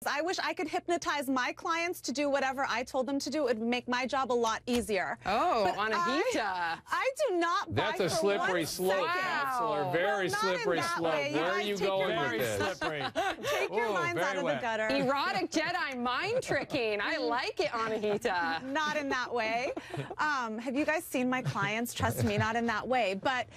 I wish I could hypnotize my clients to do whatever I told them to do. It would make my job a lot easier. Oh, but Anahita. I do not buy That's a slippery slope, counselor. Very slippery slope. Where are you going with this? Very slippery. Take your minds out of the gutter. Erotic Jedi mind tricking. I like it, Anahita. Not in that way. Have you guys seen my clients? Trust me, not in that way. But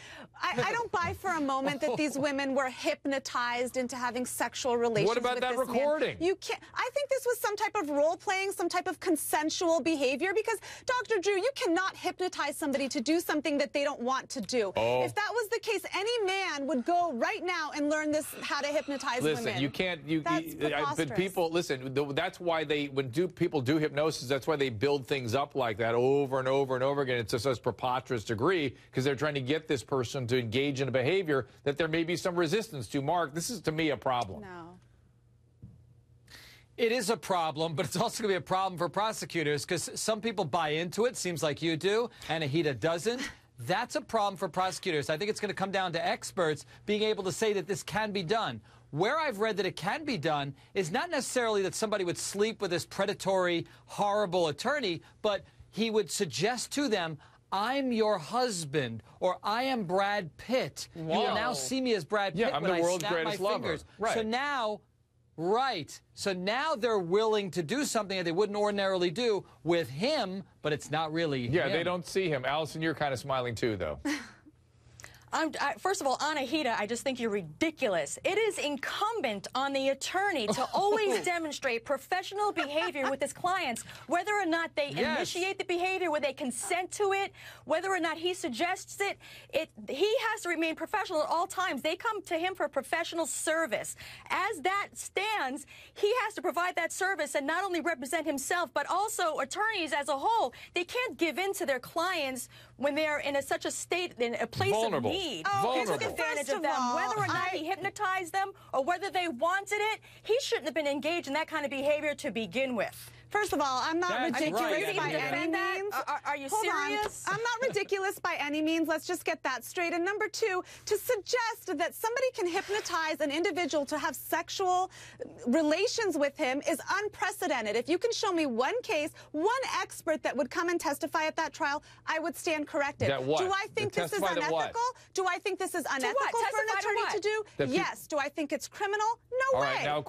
I don't buy for a moment that these women were hypnotized into having sexual relations with this man. What about that recording? You can't. I think this was some type of role playing, some type of consensual behavior. Because Dr. Drew, you cannot hypnotize somebody to do something that they don't want to do. Oh. If that was the case, any man would go right now and learn this how to hypnotize women. Listen, you can't. That's but people, listen. That's why people do hypnosis. That's why they build things up like that over and over and over again. It's to such preposterous degree because they're trying to get this person to engage in a behavior that there may be some resistance to. Mark, this is to me a problem. No. It is a problem, but it's also going to be a problem for prosecutors because some people buy into it, seems like you do, and Anahita doesn't. That's a problem for prosecutors. I think it's going to come down to experts being able to say that this can be done. Where I've read that it can be done is not necessarily that somebody would sleep with this predatory, horrible attorney, but he would suggest to them, I'm your husband, or I am Brad Pitt. Whoa. You will now see me as Brad Pitt I'm when the I world's snap my greatest lover. fingers. Right. So now... Right. So now they're willing to do something that they wouldn't ordinarily do with him, but it's not really Yeah, him. they don't see him. Allison, you're kind of smiling too, though. First of all, Anahita, I just think you're ridiculous. It is incumbent on the attorney to always demonstrate professional behavior with his clients, whether or not they initiate the behavior, whether they consent to it, whether or not he suggests it. He has to remain professional at all times. They come to him for professional service. As that stands, he has to provide that service and not only represent himself, but also attorneys as a whole. They can't give in to their clients when they are in such a state, in a place of need. He took advantage of them. Whether or not he hypnotized them or whether they wanted it, he shouldn't have been engaged in that kind of behavior to begin with. First of all, I'm not ridiculous by any means. Are you Hold serious? on. I'm not ridiculous by any means. Let's just get that straight. And number two, to suggest that somebody can hypnotize an individual to have sexual relations with him is unprecedented. If you can show me one case, one expert that would come and testify at that trial, I would stand corrected. That what? Do I think this is unethical? Do I think this is unethical for an attorney to do? Yes. Do I think it's criminal? No way. All right, now,